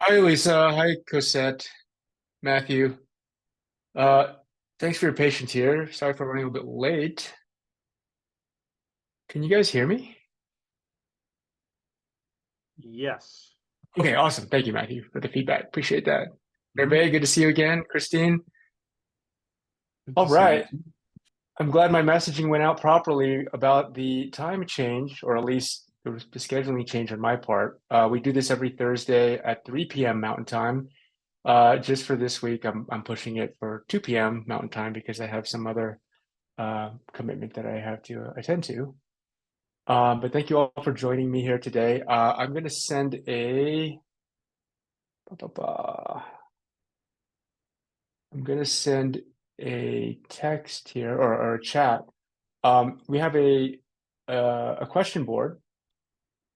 Hi, Lisa. Hi, Cosette. Matthew. Uh, Thanks for your patience here. Sorry for running a bit late. Can you guys hear me? Yes. Okay, awesome. Thank you, Matthew, for the feedback. Appreciate that. Mhm. Hervé, good to see you again. Christine. Good All to see you right. too. I'm glad my messaging went out properly about the time change, or at least the scheduling change on my part. We do this every Thursday at 3 p.m. Mountain Time. Just for this week, I'm pushing it for 2 p.m. Mountain Time because I have some other commitment that I have to attend to. But thank you all for joining me here today. I'm going to send a, I'm going to send a text here or a chat. We have a question board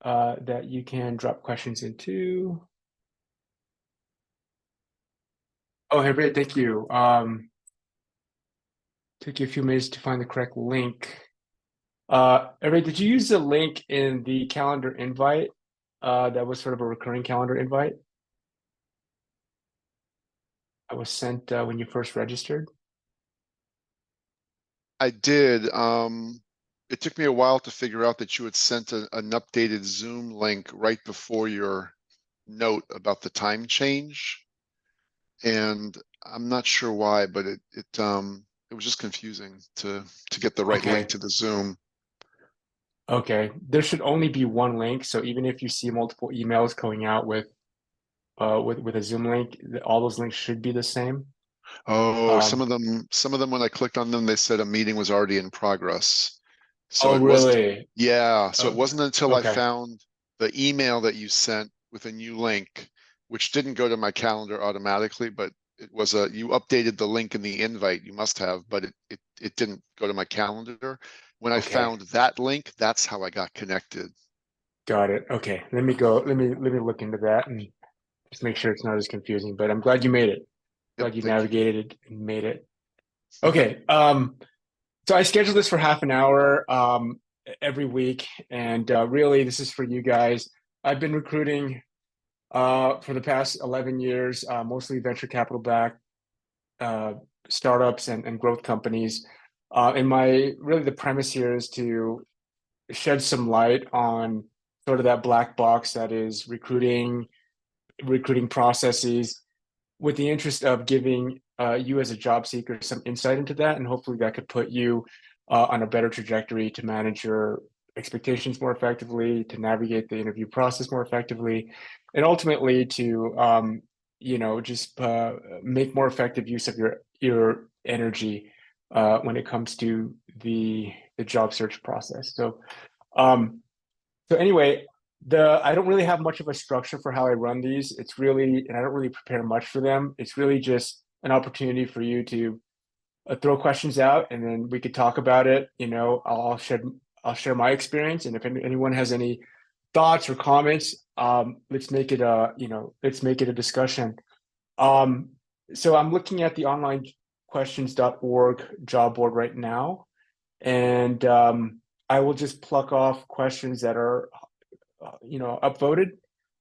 that you can drop questions into. Oh, hey, great, thank you. Took you a few minutes to find the correct link. Ray, did you use the link in the calendar invite? That was sort of a recurring calendar invite that was sent when you first registered. I did. It took me a while to figure out that you had sent an updated Zoom link right before your note about the time change. And I'm not sure why, but it was just confusing to get the right link Okay. to the Zoom. Okay. There should only be one link. So even if you see multiple emails going out with a Zoom link, all those links should be the same. Oh, Um, some of them when I clicked on them, they said a meeting was already in progress. So oh, it wasn't, really? yeah, so it Oh, wasn't until I okay. found the email that you sent with a new link, which didn't go to my calendar automatically, but you updated the link in the invite, you must have, but it didn't go to my calendar. When I Okay. found that link, that's how I got connected. Got it. Okay. Let me go. Let me look into that and just make sure it's not as confusing. But I'm glad you made it. Yep, Glad you thank you. navigated it and made it. Okay. So I scheduled this for half an hour every week, and really, this is for you guys. I've been recruiting for the past 11 years, mostly venture capital backed uh, startups and growth companies. And my really the premise here is to shed some light on sort of that black box that is recruiting processes with the interest of giving you as a job seeker some insight into that, and hopefully that could put you on a better trajectory to manage your expectations more effectively, to navigate the interview process more effectively, and ultimately to just make more effective use of your energy when it comes to the job search process. Um, so anyway, the I don't really have much of a structure for how I run these. It's really, and I don't really prepare much for them. It's really just an opportunity for you to throw questions out, and then we could talk about it. I'll share my experience, and if anyone has any thoughts or comments, let's make it a discussion. Um, so I'm looking at the onlinequestions.org job board right now, and I will just pluck off questions that are upvoted.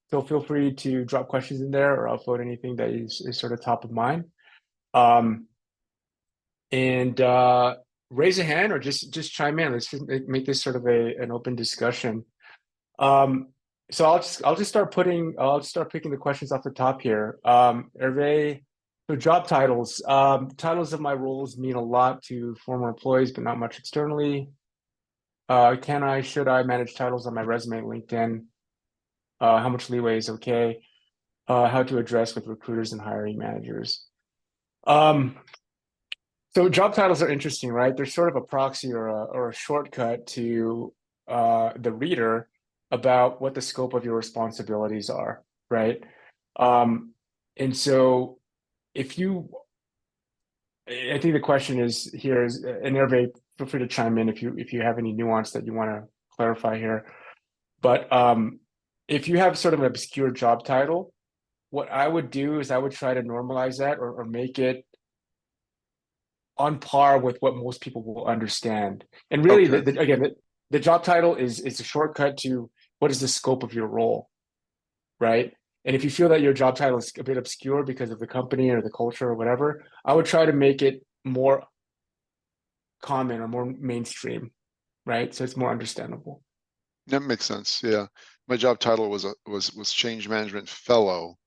So feel free to drop questions in there or upload anything that is sort of top of mind. Um, and raise a hand or just chime in. Let's just make this sort of an open discussion. Um, so I'll just start picking the questions off the top here. Hervé, so job titles. Titles of my roles mean a lot to former employees, but not much externally. Should I manage titles on my resume, LinkedIn? How much leeway is okay, how to address with recruiters and hiring managers. Um, so job titles are interesting, right? They're sort of a proxy or a shortcut to the reader about what the scope of your responsibilities are, right? Um, and so if you, I think the question is here is, and Hervé, feel free to chime in if you have any nuance that you want to clarify here. But if you have sort of an obscure job title, what I would do is I would try to normalize that or make it on par with what most people will understand. And really, Okay. again, the job title is a shortcut to what is the scope of your role, right? And if you feel that your job title is a bit obscure because of the company or the culture or whatever, I would try to make it more common or more mainstream, right? So it's more understandable. That makes sense. Yeah. My job title was change management fellow.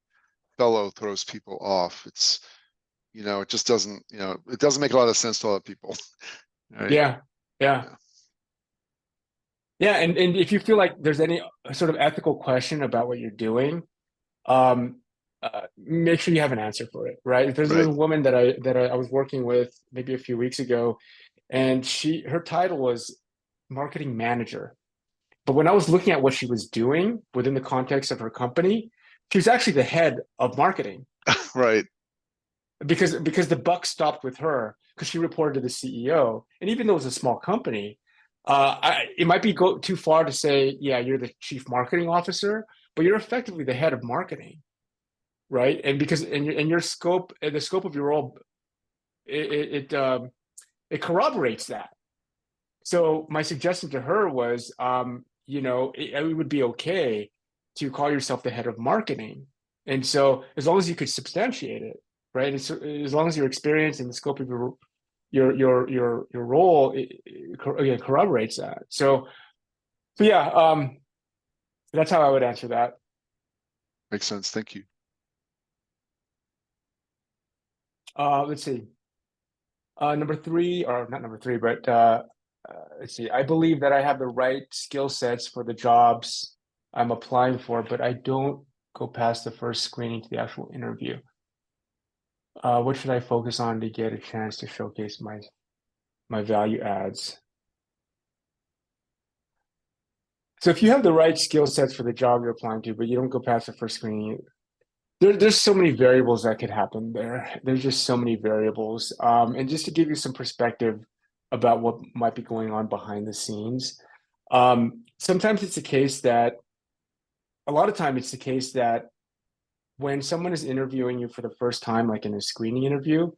Fellow throws people off. It's, it just doesn't, it doesn't make a lot of sense to a lot of people. Right. Yeah. Yeah. Yeah. Yeah. And if you feel like there's any sort of ethical question about what you're doing, make sure you have an answer for it, right? If there's Right. a woman that I was working with maybe a few weeks ago, and her title was marketing manager. But when I was looking at what she was doing within the context of her company, she was actually the head of marketing Right. because the buck stopped with her because she reported to the CEO. And even though it was a small company, it might be go too far to say, yeah, you're the chief marketing officer, but you're effectively the head of marketing, right? And because in your scope, the scope of your role, it corroborates that. So my suggestion to her was, it would be okay to call yourself the head of marketing. And so as long as you could substantiate it, right? As long as your experience and the scope of your role again corroborates that. So yeah, that's how I would answer that. Makes sense. Thank you. Let's see. Number three, or not number three, but let's see. I believe that I have the right skill sets for the jobs I'm applying for, but I don't go past the first screening to the actual interview. What should I focus on to get a chance to showcase my value adds? So if you have the right skill sets for the job you're applying to, but you don't go past the first screening, there's so many variables that could happen there. There's just so many variables. And just to give you some perspective about what might be going on behind the scenes, sometimes it's the case that a lot of time it's the case that when someone is interviewing you for the first time, like in a screening interview,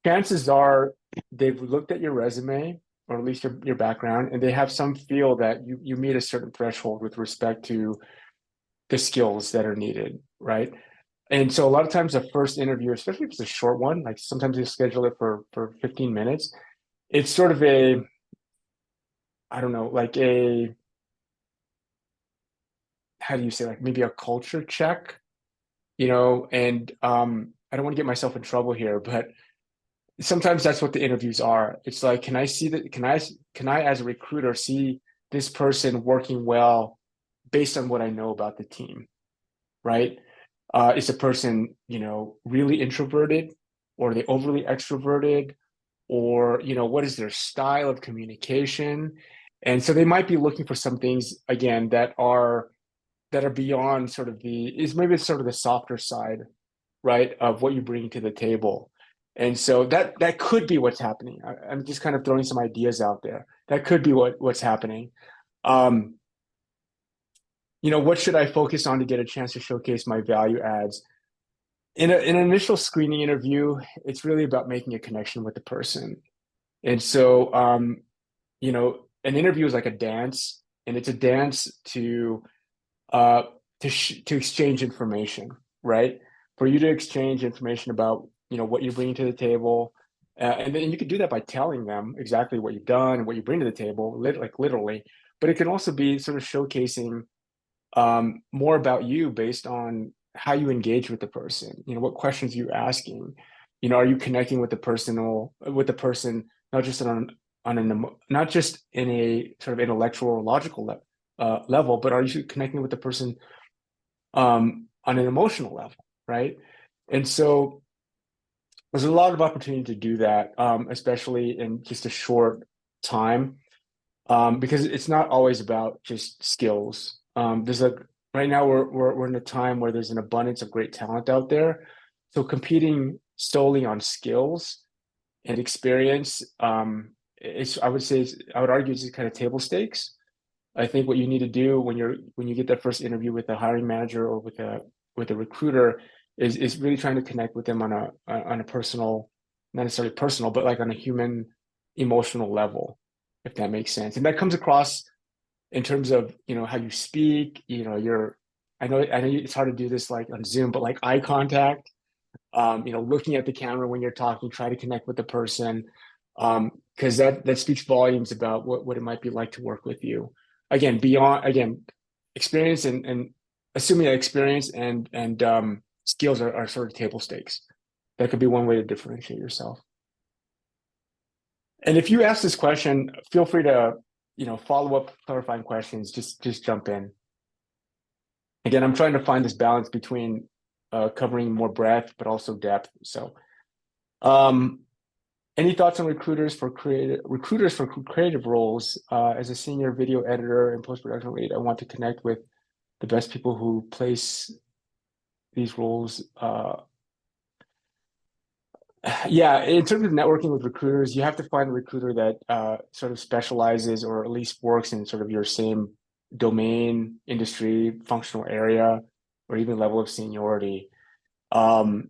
chances are they've looked at your resume or at least your background, and they have some feel that you meet a certain threshold with respect to the skills that are needed, right? And so a lot of times the first interview, especially if it's a short one, like sometimes they schedule it for 15 minutes, it's sort of I don't know, like how do you say, like maybe a culture check, and I don't want to get myself in trouble here, but sometimes that's what the interviews are. It's like, can I see that? Can I as a recruiter see this person working well based on what I know about the team, right? Is a person, really introverted, or are they overly extroverted, or what is their style of communication? And so they might be looking for some things again that are beyond sort of maybe it's sort of the softer side, right, of what you bring to the table. And so that could be what's happening. I'm just kind of throwing some ideas out there. That could be what's happening. What should I focus on to get a chance to showcase my value adds? In an initial screening interview, it's really about making a connection with the person. And so, an interview is like a dance, and it's a dance uh, to exchange information, right? For you to exchange information about what you're bringing to the table, and then you can do that by telling them exactly what you've done and what you bring to the table, like literally. But it can also be sort of showcasing more about you based on how you engage with the person. What questions you're asking. Are you connecting with the person not just not just in a sort of intellectual or logical level, but are you connecting with the person on an emotional level, right? And so there's a lot of opportunity to do that, especially in just a short time, because it's not always about just skills. Right now we're in a time where there's an abundance of great talent out there, so competing solely on skills and experience, I would argue it's kind of table stakes. I think what you need to do when you get that first interview with a hiring manager or with a recruiter is really trying to connect with them on a personal, not necessarily personal, but like on a human emotional level, if that makes sense. And that comes across in terms of how you speak, I know it's hard to do this like on Zoom, but like eye contact, looking at the camera when you're talking, try to connect with the person, because that speaks volumes about what it might be like to work with you. Again, experience and assuming that experience and skills are sort of table stakes. That could be one way to differentiate yourself. And if you ask this question, feel free to, follow up clarifying questions. Just jump in. Again, I'm trying to find this balance between covering more breadth but also depth. So, any thoughts on recruiters for creative roles? As a senior video editor and post-production lead, I want to connect with the best people who place these roles. Yeah, in terms of networking with recruiters, you have to find a recruiter that sort of specializes or at least works in sort of your same domain, industry, functional area, or even level of seniority. And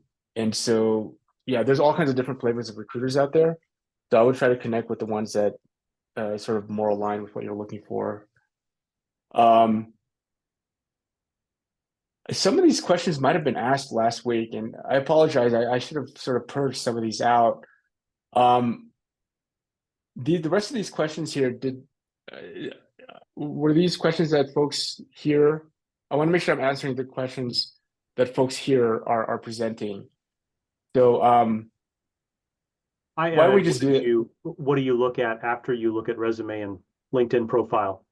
so, yeah, there's all kinds of different flavors of recruiters out there. So I would try to connect with the ones that sort of more align with what you're looking for. Some of these questions might have been asked last week, and I apologize. I should have sort of purged some of these out. The rest of these questions here, were these questions that folks here? I want to make sure I'm answering the questions that folks here are presenting. So why don't we just do it? What do you look at after you look at resume and LinkedIn profile?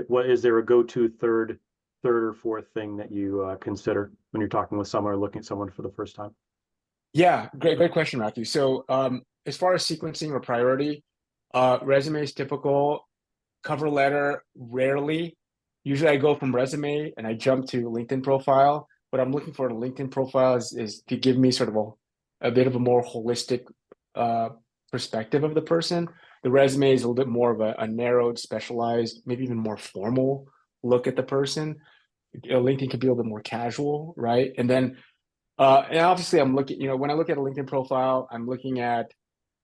What is there a go-to third or fourth thing that you consider when you're talking with someone or looking at someone for the first time? Yeah, great question, Matthew. So as far as sequencing or priority, resume is typical. Cover letter, rarely. Usually I go from resume and I jump to LinkedIn profile. What I'm looking for in a LinkedIn profile is to give me sort of a bit of a more holistic perspective of the person. The resume is a little bit more of a narrowed, specialized, maybe even more formal look at the person. LinkedIn can be a little bit more casual, right? And then, and obviously I'm looking, when I look at a LinkedIn profile, I'm looking at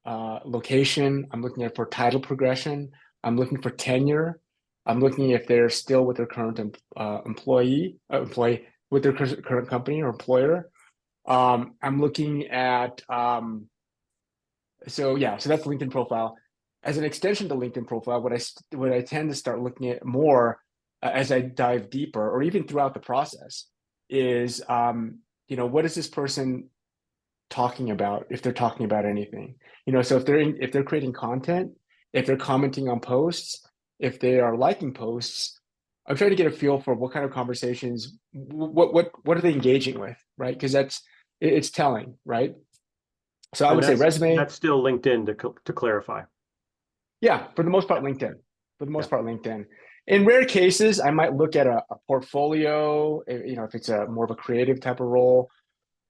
location, I'm looking at for title progression, I'm looking for tenure, I'm looking if they're still with their current employee with their current company or employer. I'm looking at so that's the LinkedIn profile. As an extension to LinkedIn profile, what I tend to start looking at more as I dive deeper, or even throughout the process, is what is this person talking about, if they're talking about anything? So if they're creating content, if they're commenting on posts, if they are liking posts, I'm trying to get a feel for what kind of conversations, what are they engaging with, right? Because it's telling, right? So I would say resume. That's still LinkedIn to clarify. Yeah, for the most part, LinkedIn. For the most part, LinkedIn. In rare cases, I might look at a portfolio, if it's a more of a creative type of role.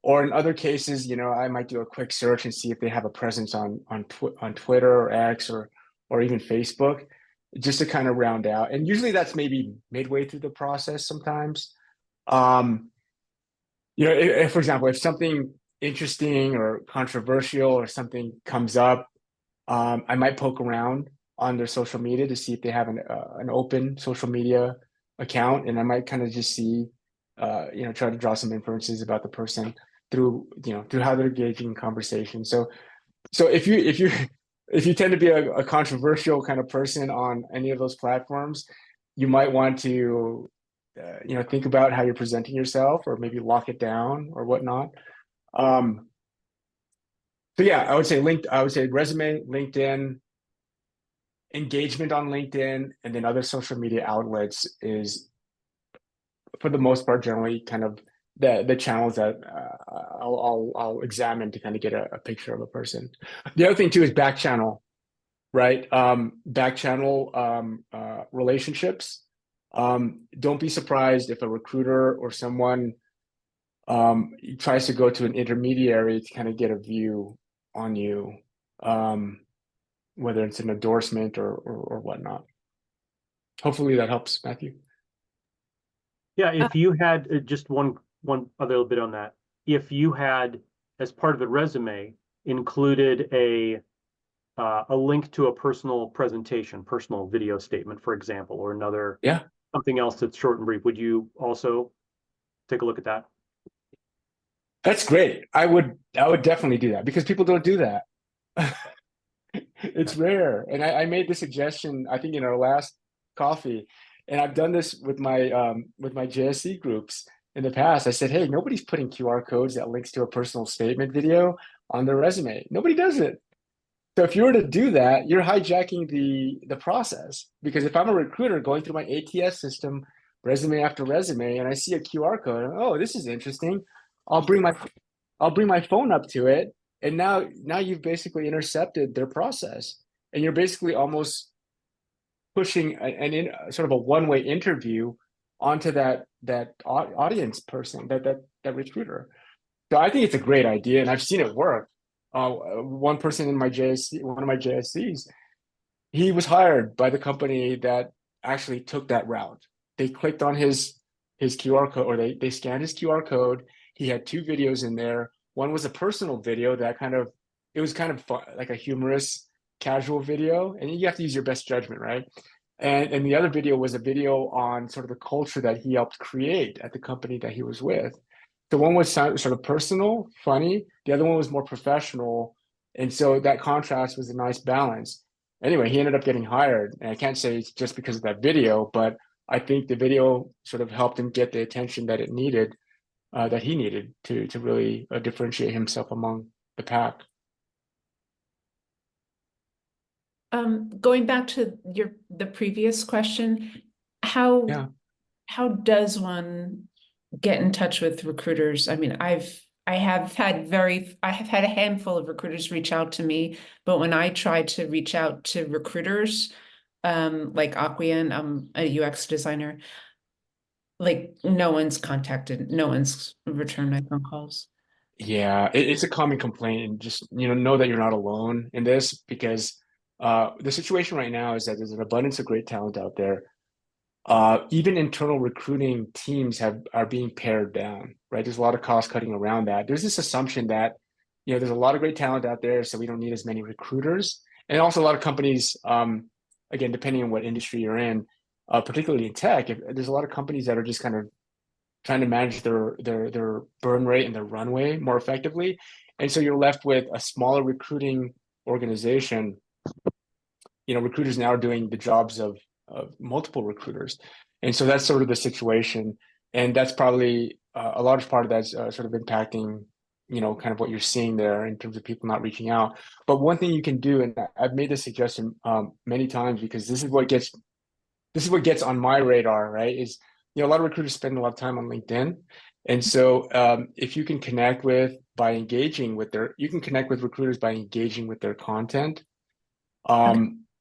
Or in other cases, I might do a quick search and see if they have a presence on Twitter or X or even Facebook, just to kind of round out. And usually that's maybe midway through the process sometimes. If, for example, if something interesting or controversial or something comes up, I might poke around on their social media to see if they have an open social media account, and I might kind of just see, try to draw some inferences about the person through how they're engaging in conversation. So if you tend to be a controversial kind of person on any of those platforms, you might want to think about how you're presenting yourself, or maybe lock it down or whatnot. So yeah, I would say resume, LinkedIn, engagement on LinkedIn, and then other social media outlets is, for the most part, generally kind of the channels that I'll examine to kind of get a picture of a person. The other thing too is back channel, right? Back channel relationships. Don't be surprised if a recruiter or someone tries to go to an intermediary to kind of get a view on you, whether it's an endorsement or whatnot. Hopefully that helps, Matthew. Yeah, if you had just one other bit on that, if you had, as part of the resume, included a link to a personal presentation, personal video statement, for example, or another something else that's short and brief, would you also take a look at that. That's great. I would definitely do that because people don't do that. It's rare. And I made the suggestion, I think in our last coffee, and I've done this with my JSC groups in the past. I said, hey, nobody's putting QR codes that links to a personal statement video on their resume. Nobody does it. So if you were to do that, you're hijacking the process. Because if I'm a recruiter going through my ATS system, resume after resume, and I see a QR code, oh, this is interesting. I'll bring my I'll bring my phone up to it, and now you've basically intercepted their process, and you're basically almost pushing sort of a one-way interview onto that audience person, that recruiter. So I think it's a great idea, and I've seen it work. One person in my JSC, one of my JSCs, he was hired by the company that actually took that route. They clicked on his QR code, or they scanned his QR code. He had two videos in there. One was a personal video that it was kind of fun, like a humorous, casual video, and you have to use your best judgment, right? And the other video was a video on sort of the culture that he helped create at the company that he was with. The one was sort of personal, funny. The other one was more professional, and so that contrast was a nice balance. Anyway, he ended up getting hired, and I can't say it's just because of that video, but I think the video sort of helped him get the attention that that he needed to really differentiate himself among the pack. Going back to the previous question, how Yeah. how does one get in touch with recruiters? I mean, I have had a handful of recruiters reach out to me, but when I try to reach out to recruiters, like Aquian, I'm a UX designer, like no one's returned my phone calls. Yeah, it's a common complaint, and just know that you're not alone in this, because the situation right now is that there's an abundance of great talent out there. Even internal recruiting teams are being pared down, right? There's a lot of cost cutting around that. There's this assumption that there's a lot of great talent out there, so we don't need as many recruiters. And also a lot of companies, again, depending on what industry you're in, particularly in tech, there's a lot of companies that are just kind of trying to manage their burn rate and their runway more effectively. And so you're left with a smaller recruiting organization. Recruiters now are doing the jobs of multiple recruiters. And so that's sort of the situation. And that's probably a large part of that's sort of impacting, kind of what you're seeing there in terms of people not reaching out. But one thing you can do, and I've made this suggestion many times, because this is what gets on my radar, right? Is a lot of recruiters spend a lot of time on LinkedIn. And so if you can connect with recruiters by engaging with their content.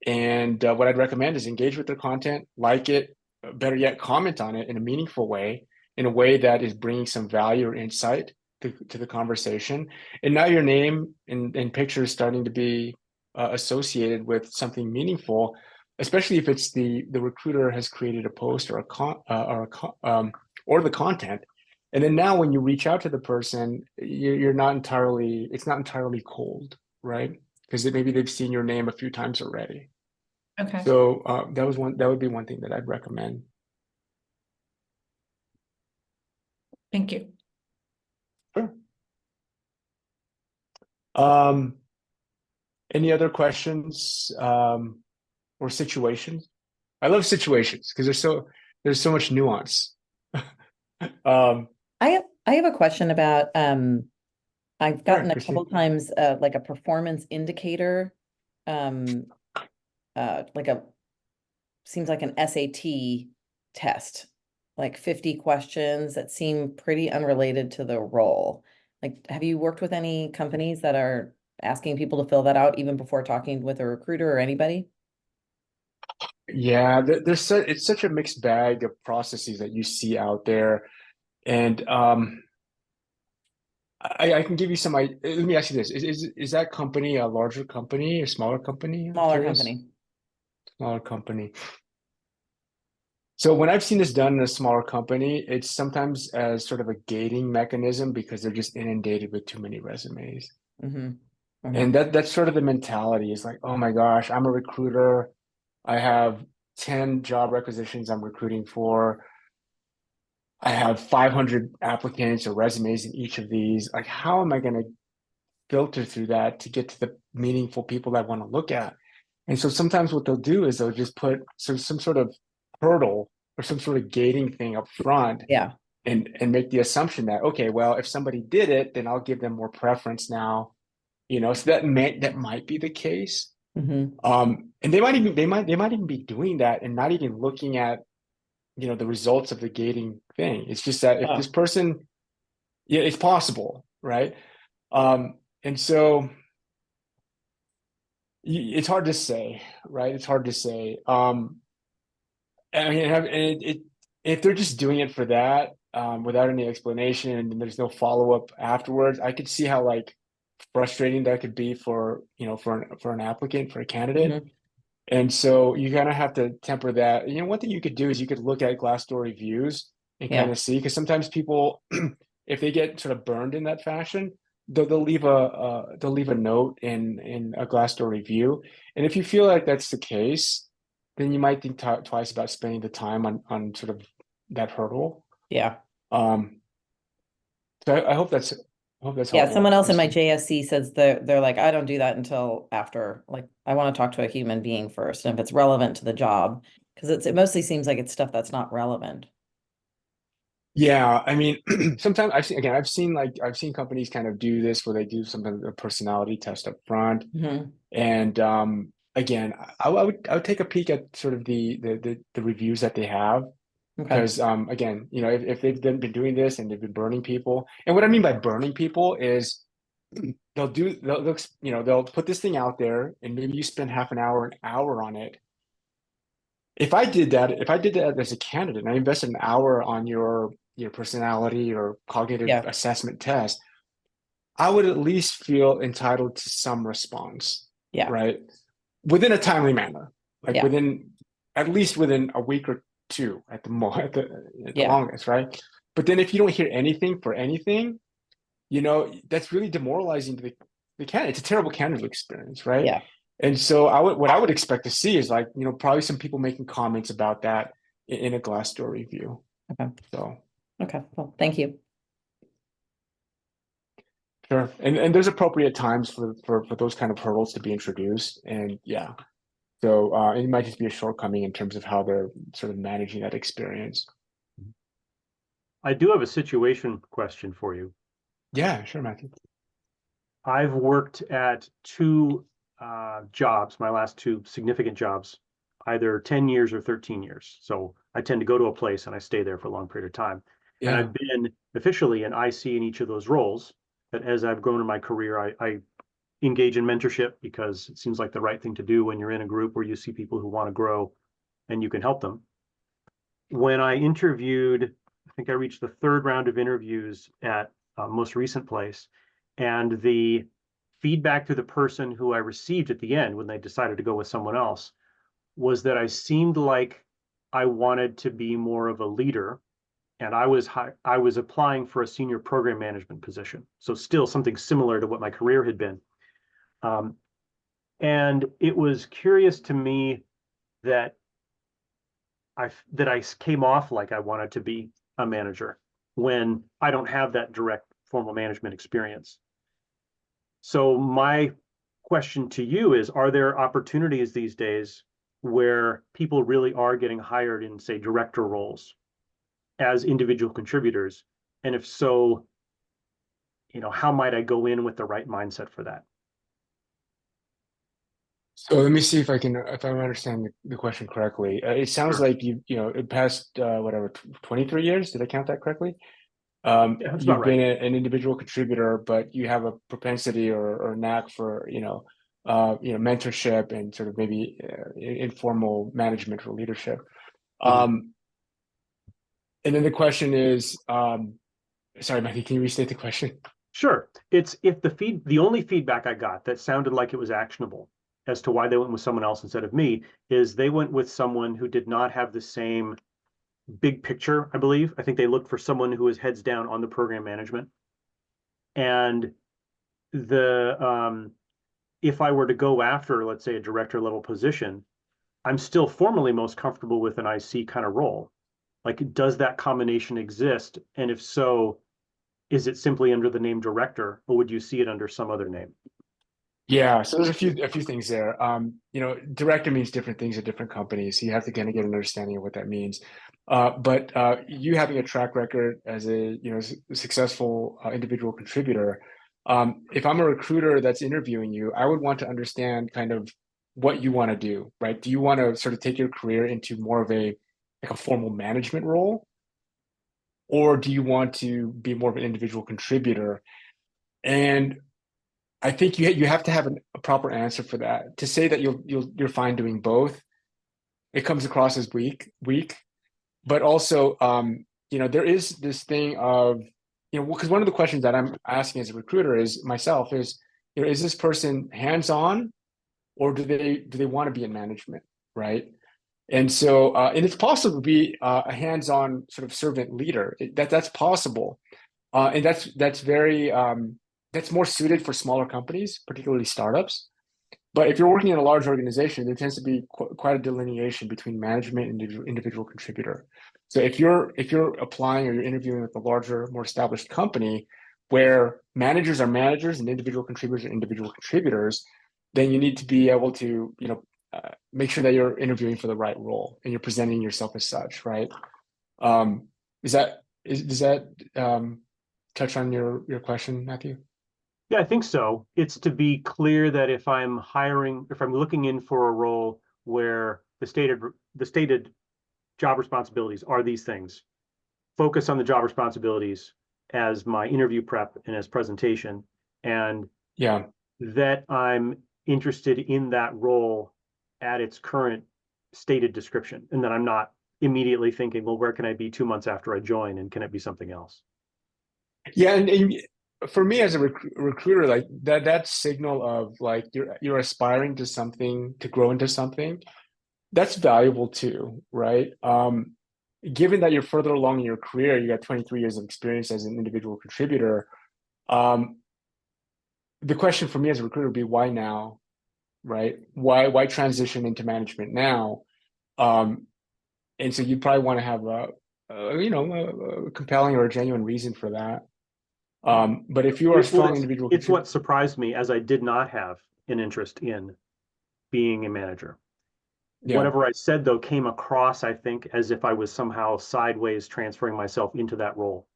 And what I'd recommend is engage with their content, like it, better yet, comment on it in a meaningful way, in a way that is bringing some value or insight to the conversation. And now your name and picture is starting to be associated with something meaningful, especially if it's the recruiter has created a post or or the content. And then now when you reach out to the person, it's not entirely cold, right? Because maybe they've seen your name a few times already. Okay. So that would be one thing that I'd recommend. Thank you. Sure. Any other questions or situations? I love situations because there's so much nuance. I have a question about I've gotten a couple Christine. times like a performance indicator, seems like an SAT test, like 50 questions that seem pretty unrelated to the role. Like, have you worked with any companies that are asking people to fill that out even before talking with a recruiter or anybody? Yeah, it's such a mixed bag of processes that you see out there. And I can give you some. Let me ask you this: is that company a larger company or smaller company? I'm Smaller curious. company. Smaller company. So when I've seen this done in a smaller company, it's sometimes as sort of a gating mechanism because they're just inundated with too many resumes. Mm-hmm. Mm-hmm. And that's sort of the mentality. Is like, oh my gosh, I'm a recruiter. I have 10 job requisitions I'm recruiting for. I have 500 applicants or resumes in each of these. Like, how am I going to filter through that to get to the meaningful people I want to look at? And so sometimes what they'll do is they'll just put some sort of hurdle or some sort of gating thing up front Yeah. and make the assumption that, okay, well, if somebody did it, then I'll give them more preference now, so that might be the case. Mhm. And they might even be doing that and not even looking at, the results of the gating thing. It's just that if Oh. this person, yeah, it's possible, right? And so it's hard to say, right? It's hard to say. I mean, if they're just doing it for that, without any explanation, and there's no follow-up afterwards, I could see how like frustrating that could be for, for an applicant, for a candidate. Mhm. And so you kind of have to temper that. One thing you could do is you could look at Glassdoor reviews and kind Yeah. of see, because sometimes people, if they get sort of burned in that fashion, they'll leave a note in a Glassdoor review. And if you feel like that's the case, then you might think twice about spending the time on sort of that hurdle. Yeah. So I hope that's Yeah. helpful. Someone else in my JSC says they're like, I don't do that until after, like, I want to talk to a human being first. And if it's relevant to the job, because it mostly seems like it's stuff that's not relevant. Yeah, I mean, sometimes I've seen companies kind of do this where they do something, a personality test up front. Mhm. And again, I would take a peek at sort of the reviews that they have, Okay. because again, if they've been doing this and they've been burning people, and what I mean by burning people is they'll put this thing out there, and maybe you spend half an hour on it. If I did that as a candidate, and I invested an hour on your personality or cognitive Yeah. assessment test, I would at least feel entitled to some response, Yeah. right? Within a timely manner, like Yeah. at least within a week or two at the Yeah. longest, right? But then if you don't hear anything for anything, that's really demoralizing to the candidate. It's a terrible candidate experience, right? Yeah. And so what I would expect to see is like, probably some people making comments about that in a Glassdoor review. Okay. So Okay. Well, thank you. sure. And there's appropriate times for those kind of hurdles to be introduced. And yeah. So it might just be a shortcoming in terms of how they're sort of managing that experience. I do have a situation question for you. Yeah, sure, Matthew. I've worked at two jobs, my last two significant jobs, either 10 years or 13 years. So I tend to go to a place and I stay there for a long period of time. And Yeah. I've been officially an IC in each of those roles. But as I've grown in my career, I engage in mentorship because it seems like the right thing to do when you're in a group where you see people who want to grow and you can help them. When I interviewed, I think I reached the third round of interviews at most recent place, and the feedback to the person who I received at the end when they decided to go with someone else was that I seemed like I wanted to be more of a leader, and I was applying for a senior program management position, so still something similar to what my career had been. And it was curious to me that I came off like I wanted to be a manager when I don't have that direct formal management experience. So my question to you is, are there opportunities these days where people really are getting hired in, say, director roles as individual contributors? And if so, how might I go in with the right mindset for that? So let me see if I'm understanding the question correctly. It sounds Sure. like it past whatever 23 years. Did I count that correctly? Yeah, that's about You've right. been an individual contributor, but you have a propensity or knack for mentorship and sort of maybe informal management or leadership. Mhm. And then the question is, sorry, Matthew, can you restate the question? Sure. It's if the only feedback I got that sounded like it was actionable as to why they went with someone else instead of me is they went with someone who did not have the same big picture, I believe. I think they looked for someone who was heads down on the program management. And if I were to go after, let's say, a director level position, I'm still formally most comfortable with an IC kind of role. Like, does that combination exist? And if so, is it simply under the name director, or would you see it under some other name? Yeah, so there's a few things there. Director means different things at different companies, so you have to kind of get an understanding of what that means. But you having a track record as a successful individual contributor, if I'm a recruiter that's interviewing you, I would want to understand kind of what you want to do, right? Do you want to sort of take your career into more of a formal management role, or do you want to be more of an individual contributor? And I think you have to have a proper answer for that. To say that you're fine doing both, it comes across as weak. But also, there is this thing of, because one of the questions that I'm asking as a recruiter is myself is, is this person hands-on, or do they want to be in management, right? And so, and it's possible to be a hands-on sort of servant leader. That's possible, and that's more suited for smaller companies, particularly startups. But if you're working in a large organization, there tends to be quite a delineation between management and individual contributor. So if you're applying or you're interviewing with a larger, more established company where managers are managers and individual contributors are individual contributors, then you need to be able to make sure that you're interviewing for the right role and you're presenting yourself as such, right? Um, does that touch on your question, Matthew? Yeah, I think so. It's to be clear that if I'm looking in for a role where the stated job responsibilities are these things, focus on the job responsibilities as my interview prep and as presentation, and Yeah, that I'm interested in that role at its current stated description, and that I'm not immediately thinking, well, where can I be 2 months after I join, and can it be something else? yeah, and for me as a recruiter, like that signal of like you're aspiring to something, to grow into something, that's valuable too, right? Given that you're further along in your career, you got 23 years of experience as an individual contributor. The question for me as a recruiter would be why now, right? Why transition into management now? And so you probably want to have a compelling or a genuine reason for that. But if you are a strong individual It's what surprised me, as I did not have an interest in being a manager. Yeah. Whatever I said, though, came across, I think, as if I was somehow sideways transferring myself into that role.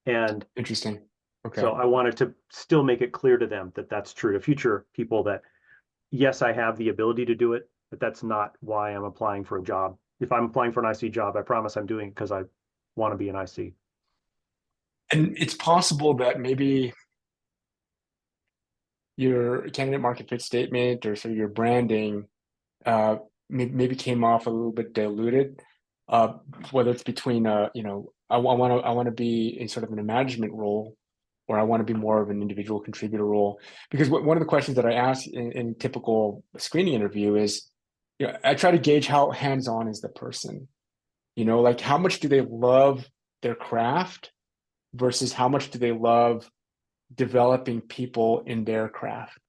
And Interesting. Okay. so I wanted to still make it clear to them that that's true to future people, that yes, I have the ability to do it, but that's not why I'm applying for a job. If I'm applying for an IC job, I promise I'm doing it because I want to be an IC. And it's possible that maybe your candidate market fit statement or sort of your branding maybe came off a little bit diluted, whether it's between I want to be in sort of in a management role, or I want to be more of an individual contributor role. Because one of the questions that I ask in typical screening interview is, I try to gauge how hands-on is the person. Like how much do they love their craft versus how much do they love developing people in their craft,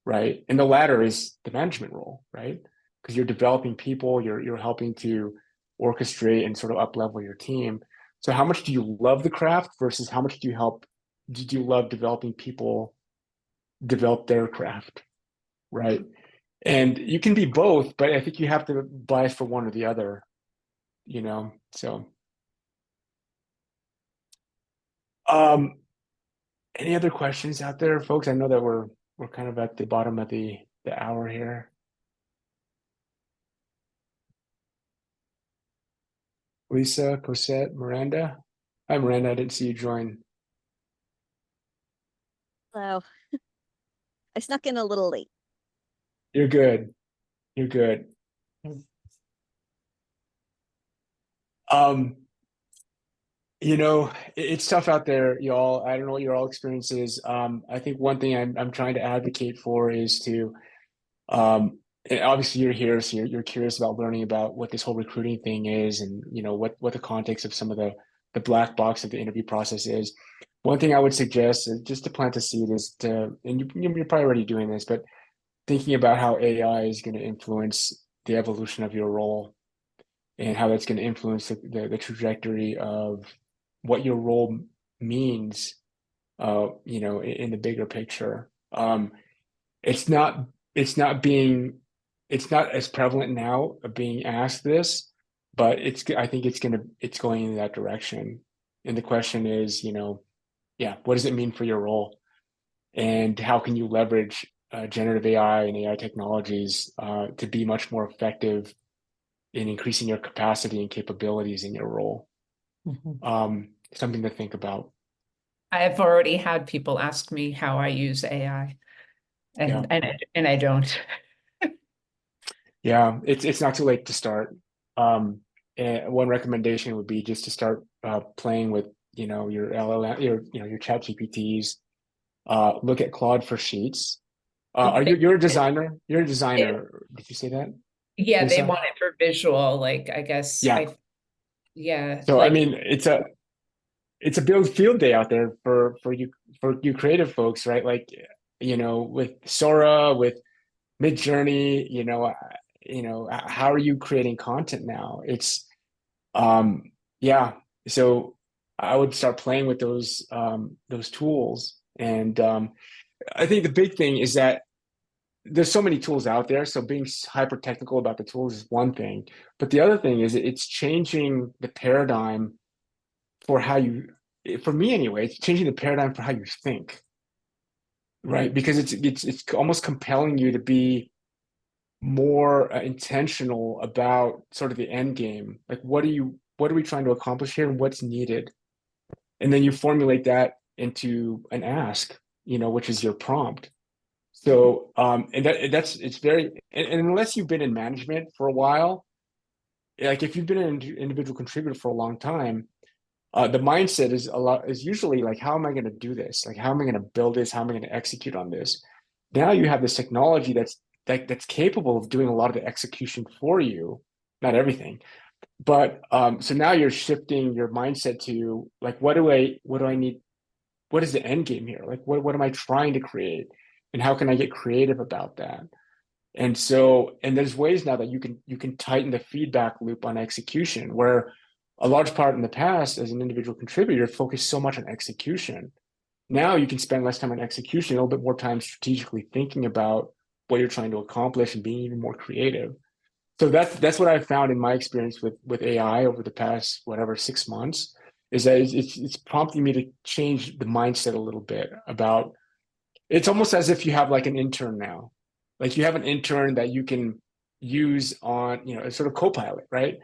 right? And the latter is the management role, right? Because you're developing people, you're helping to orchestrate and sort of up level your team. So how much do you love the craft versus how much do you love developing people develop their craft, right? And you can be both, but I think you have to bias for one or the other, so any other questions out there, folks? I know that we're kind of at the bottom of the hour here. Lisa, Cosette, Miranda. Hi, Miranda. I didn't see you join. Hello. I snuck in a little late. You're good. You're good. It's tough out there, y'all. I don't know what your all experience is. I think one thing I'm trying to advocate for is to, and obviously you're here, so you're curious about learning about what this whole recruiting thing is, and what the context of some of the black box of the interview process is. One thing I would suggest is just to plant a seed is and you're probably already doing this, but thinking about how AI is going to influence the evolution of your role. and how that's going to influence the trajectory of what your role means, in the bigger picture. It's not it's not being it's not as prevalent now of being asked this, but I think it's going in that direction. And the question is, yeah, what does it mean for your role? And how can you leverage generative AI and AI technologies to be much more effective in increasing your capacity and capabilities in your role? Something to think about. I've already had people ask me how I use AI, and I don't. Yeah, it's not too late to start. And one recommendation would be just to start playing with, your LLM, your chat GPTs. Look at Claude for Sheets. You're a designer? You're a designer. Did you say that? Yeah, they Lisa? want it for visual, like I guess Yeah. yeah, So I like mean, it's a build field day out there for you creative folks, right? Like, with Sora, with Midjourney, how are you creating content now? Yeah. So I would start playing with those tools. And I think the big thing is that there's so many tools out there. So being hyper technical about the tools is one thing, but the other thing is it's changing the paradigm for for me anyway, it's changing the paradigm for how you think, right? Because it's almost compelling you to be more intentional about sort of the end game. Like, what are we trying to accomplish here, and what's needed? And then you formulate that into an ask, which is your prompt. So, and it's very, and unless you've been in management for a while, like if you've been an individual contributor for a long time, the mindset is usually like, how am I going to do this? Like, how am I going to build this? How am I going to execute on this? Now you have this technology that's capable of doing a lot of the execution for you, not everything. But so now you're shifting your mindset to like, what do I need? What is the end game here? Like, what am I trying to create? And how can I get creative about that? And there's ways now that you can tighten the feedback loop on execution, where a large part in the past as an individual contributor focused so much on execution. Now you can spend less time on execution, a little bit more time strategically thinking about what you're trying to accomplish and being even more creative. So that's what I've found in my experience with AI over the past, whatever, 6 months, is that it's prompting me to change the mindset a little bit about, it's almost as if you have like an intern now. Like you have an intern that you can use on, a sort of co-pilot, right?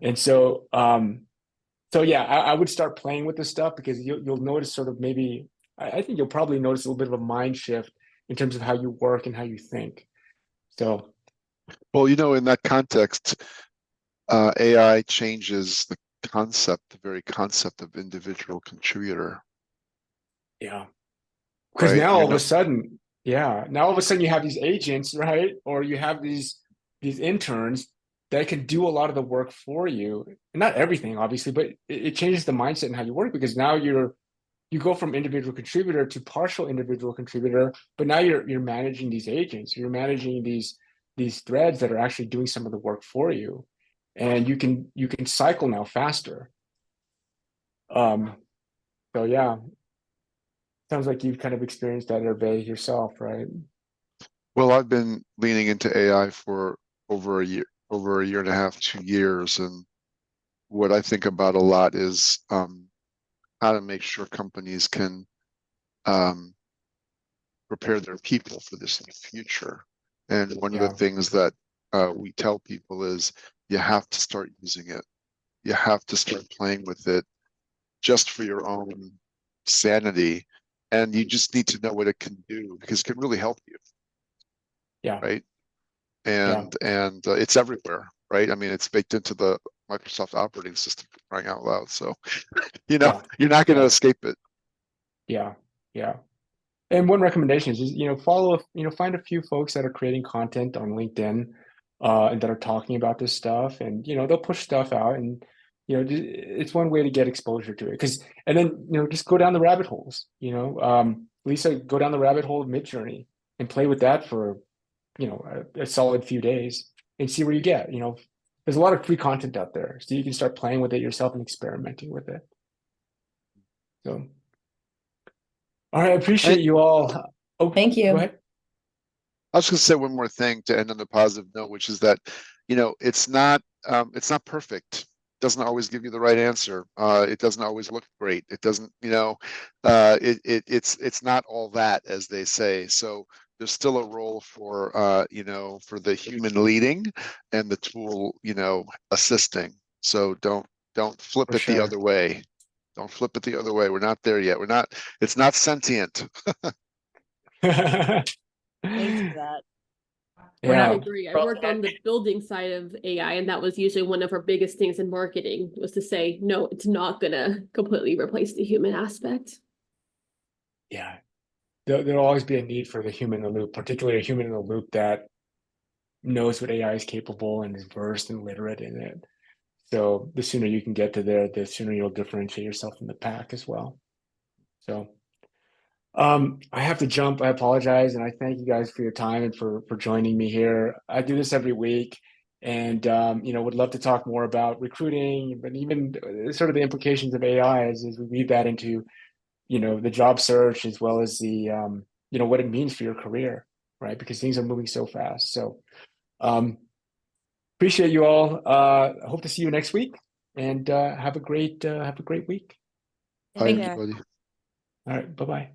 And so yeah, I would start playing with this stuff, because you'll notice sort of maybe, I think you'll probably notice a little bit of a mind shift in terms of how you work and how you think. So Well, in that context, AI changes the very concept of individual contributor, yeah, because right? now all of a sudden, you have these agents, right? Or you have these interns that can do a lot of the work for you. Not everything, obviously, but it changes the mindset and how you work, because now you go from individual contributor to partial individual contributor, but now you're managing these agents, you're managing these threads that are actually doing some of the work for you, and you can cycle now faster. So yeah, sounds like you've kind of experienced that, Hervé, yourself, right? Well, I've been leaning into AI for over a year and a half, 2 years, and what I think about a lot is how to make sure companies can prepare their people for this new future. And one of the things that we tell people is you have to start using it. You have to start playing with it just for your own sanity. And you just need to know what it can do, because it can really help you. Yeah. Right. And it's everywhere, right? I mean, it's baked into the Microsoft operating system, for crying out loud. So, you're not going to escape it. Yeah. And one recommendation is just, find a few folks that are creating content on LinkedIn, and that are talking about this stuff, and, they'll push stuff out, and, it's one way to get exposure to it. And then, just go down the rabbit holes, Lisa, go down the rabbit hole of Midjourney and play with that for, a solid few days and see where you get, there's a lot of free content out there, so you can start playing with it yourself and experimenting with it. So, all right, I appreciate you all. Oh, Thank you. Go ahead. I was going to say one more thing to end on a positive note, which is that, it's not perfect. It doesn't always give you the right answer. It doesn't always look great. It doesn't, it's not all that, as they say. So there's still a role for, for the human leading and the tool, assisting. So don't flip For it the sure. other way. Don't flip it the other way. We're not there yet. It's not sentient. Thanks for that. I Yeah. agree. I worked on the building side of AI, and that was usually one of our biggest things in marketing was to say, no, it's not gonna completely replace the human aspect. Yeah. There'll always be a need for the human in the loop, particularly a human in the loop that knows what AI is capable and is versed and literate in it. So the sooner you can get to there, the sooner you'll differentiate yourself from the pack as well. So I have to jump. I apologize, and I thank you guys for your time and for joining me here. I do this every week, and would love to talk more about recruiting, but even sort of the implications of AI as we weave that into the job search as well as the what it means for your career, right? Because things are moving so fast. So appreciate you all. I hope to see you next week, and have a great week. Bye, Take care. everybody. All right, bye-bye.